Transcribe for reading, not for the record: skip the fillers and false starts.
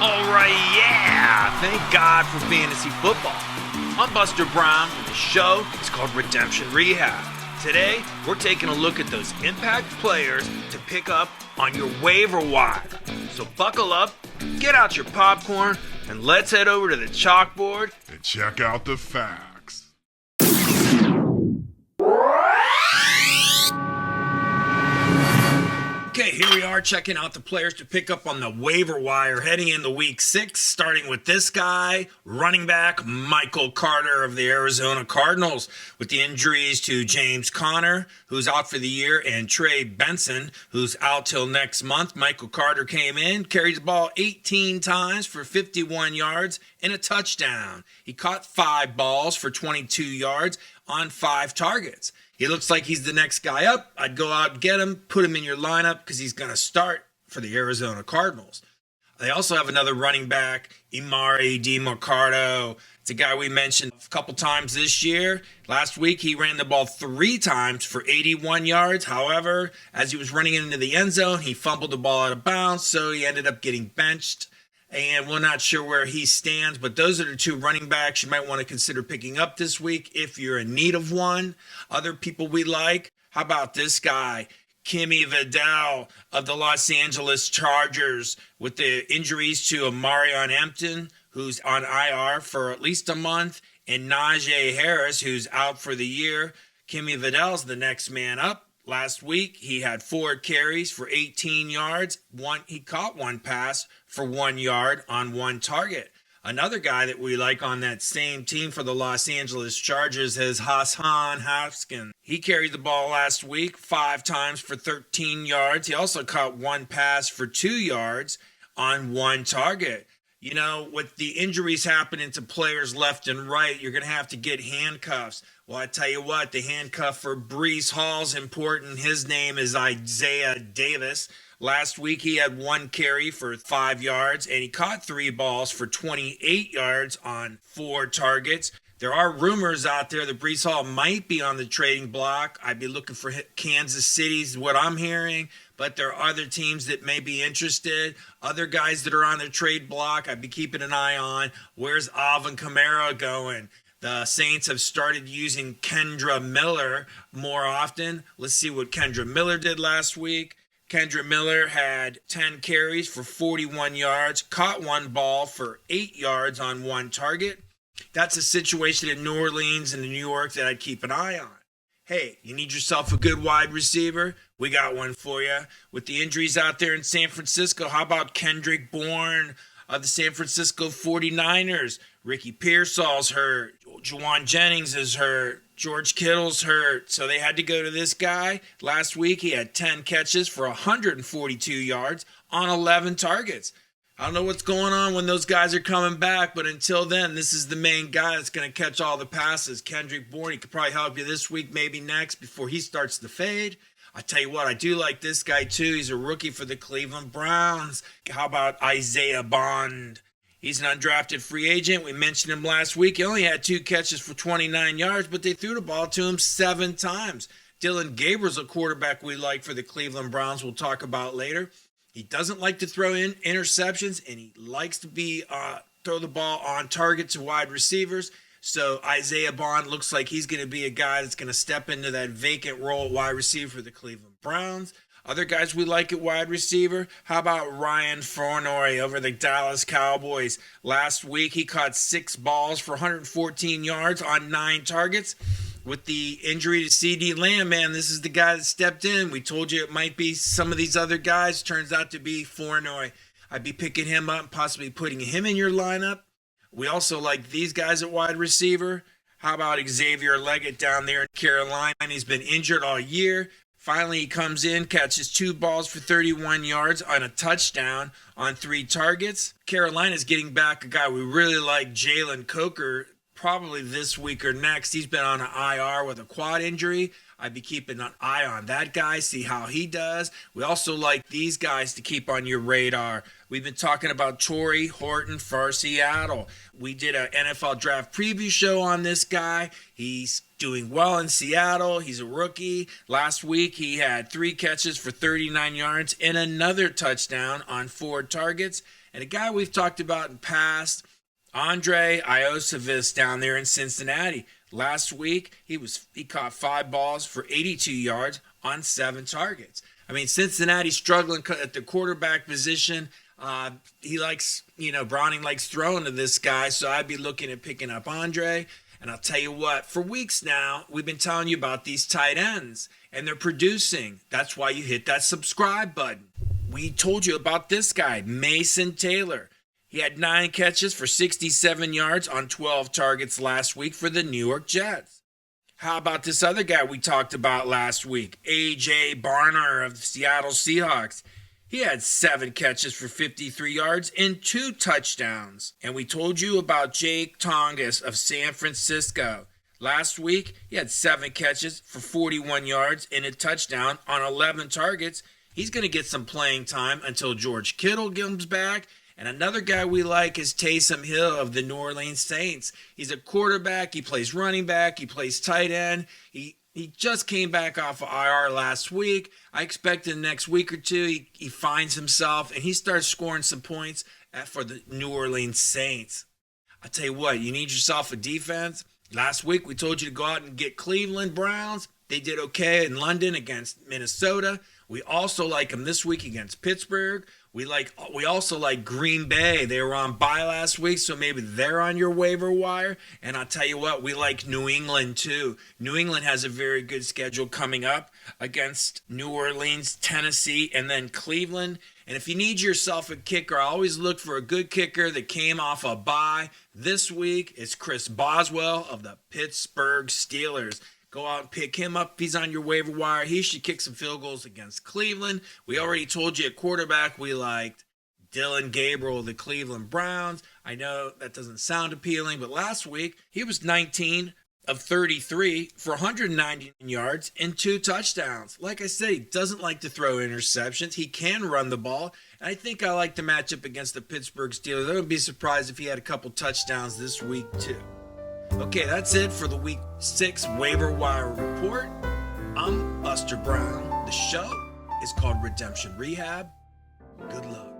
Alright, yeah! Thank God for fantasy football. I'm Buster Brown, and the show is called Redemption Rehab. Today, we're taking a look at those impact players to pick up on your waiver wire. So buckle up, get out your popcorn, and let's head over to the chalkboard and check out the facts. Okay, here we are checking out the players to pick up on the waiver wire heading into week 6, starting with this guy, running back Michael Carter of the Arizona Cardinals, with the injuries to James Conner, who's out for the year, and Trey Benson, who's out till next month. Michael Carter came in, carried the ball 18 times for 51 yards and a touchdown. He caught 5 balls for 22 yards on 5 targets. He looks like he's the next guy up. I'd go out and get him, put him in your lineup because he's going to start for the Arizona Cardinals. They also have another running back, Emari DeMarcado. It's a guy we mentioned a couple times this year. Last week, he ran the ball 3 times for 81 yards. However, as he was running into the end zone, he fumbled the ball out of bounds, so he ended up getting benched. And we're not sure where he stands, but those are the 2 running backs you might want to consider picking up this week if you're in need of one. Other people we like, how about this guy, Kimmy Vidal of the Los Angeles Chargers, with the injuries to Amarion Hampton, who's on IR for at least a month, and Najee Harris, who's out for the year. Kimmy Vidal's the next man up. Last week, he had 4 carries for 18 yards. He caught 1 pass for 1 yard on 1 target. Another guy that we like on that same team for the Los Angeles Chargers is Hassan Haskins. He carried the ball last week 5 times for 13 yards. He also caught 1 pass for 2 yards on 1 target. You know, with the injuries happening to players left and right, you're going to have to get handcuffs. Well, I tell you what, the handcuff for Breece Hall's important. His name is Isaiah Davis. Last week, he had 1 carry for 5 yards, and he caught 3 balls for 28 yards on 4 targets. There are rumors out there that Breece Hall might be on the trading block. I'd be looking for Kansas City is what I'm hearing, but there are other teams that may be interested. Other guys that are on the trade block, I'd be keeping an eye on. Where's Alvin Kamara going? The Saints have started using Kendra Miller more often. Let's see what Kendra Miller did last week. Kendra Miller had 10 carries for 41 yards, caught 1 ball for 8 yards on 1 target. That's a situation in New Orleans and New York that I'd keep an eye on. Hey, you need yourself a good wide receiver? We got one for you. With the injuries out there in San Francisco, how about Kendrick Bourne of the San Francisco 49ers? Ricky Pearsall's hurt. Juwan Jennings is hurt. George Kittle's hurt. So they had to go to this guy. Last week, he had 10 catches for 142 yards on 11 targets. I don't know what's going on when those guys are coming back, but until then, this is the main guy that's going to catch all the passes. Kendrick Bourne, he could probably help you this week, maybe next, before he starts to fade. I tell you what, I do like this guy too. He's a rookie for the Cleveland Browns. How about Isaiah Bond? He's an undrafted free agent. We mentioned him last week. He only had 2 catches for 29 yards, but they threw the ball to him 7 times. Dylan Gabriel's a quarterback we like for the Cleveland Browns we'll talk about later. He doesn't like to throw in interceptions, and he likes to throw the ball on target to wide receivers. So Isaiah Bond looks like he's going to be a guy that's going to step into that vacant role at wide receiver for the Cleveland Browns. Other guys we like at wide receiver, how about Ryan Flournoy over the Dallas Cowboys? Last week, he caught 6 balls for 114 yards on 9 targets. With the injury to C.D. Lamb, man, this is the guy that stepped in. We told you it might be some of these other guys. Turns out to be Flournoy. I'd be picking him up, possibly putting him in your lineup. We also like these guys at wide receiver. How about Xavier Leggett down there in Carolina? He's been injured all year. Finally, he comes in, catches 2 balls for 31 yards on a touchdown on 3 targets. Carolina's getting back a guy we really like, Jalen Coker, probably this week or next. He's been on an IR with a quad injury. I'd be keeping an eye on that guy, see how he does. We also like these guys to keep on your radar. We've been talking about Torrey Horton for Seattle. We did an NFL draft preview show on this guy. He's doing well in Seattle. He's a rookie. Last week, he had 3 catches for 39 yards and another touchdown on 4 targets. And a guy we've talked about in past, Andre Iosivas down there in Cincinnati. Last week, he caught 5 balls for 82 yards on 7 targets. I mean, Cincinnati's struggling at the quarterback position. Browning likes throwing to this guy, so I'd be looking at picking up Andre. And I'll tell you what, for weeks now, we've been telling you about these tight ends, and they're producing. That's why you hit that subscribe button. We told you about this guy, Mason Taylor. He had 9 catches for 67 yards on 12 targets last week for the New York Jets. How about this other guy we talked about last week, A.J. Barner of the Seattle Seahawks? He had 7 catches for 53 yards and 2 touchdowns. And we told you about Jake Tongas of San Francisco. Last week, he had 7 catches for 41 yards and a touchdown on 11 targets. He's going to get some playing time until George Kittle comes back. And another guy we like is Taysom Hill of the New Orleans Saints. He's a quarterback. He plays running back. He plays tight end. He just came back off of IR last week. I expect in the next week or two he finds himself and he starts scoring some points for the New Orleans Saints. I tell you what, you need yourself a defense. Last week we told you to go out and get Cleveland Browns. They did okay in London against Minnesota. We also like them this week against Pittsburgh. We also like Green Bay. They were on bye last week, so maybe they're on your waiver wire. And I'll tell you what, we like New England too. New England has a very good schedule coming up against New Orleans, Tennessee, and then Cleveland. And if you need yourself a kicker, I always look for a good kicker that came off a bye. This week, it's Chris Boswell of the Pittsburgh Steelers. Go out and pick him up. If he's on your waiver wire, he should kick some field goals against Cleveland. We already told you at quarterback we liked Dylan Gabriel of the Cleveland Browns. I know that doesn't sound appealing, but last week he was 19 of 33 for 190 yards and 2 touchdowns. Like I said, he doesn't like to throw interceptions. He can run the ball. And I think I like the matchup against the Pittsburgh Steelers. I wouldn't be surprised if he had a couple touchdowns this week too. Okay, that's it for the Week 6 Waiver Wire Report. I'm Buster Brown. The show is called Redemption Rehab. Good luck.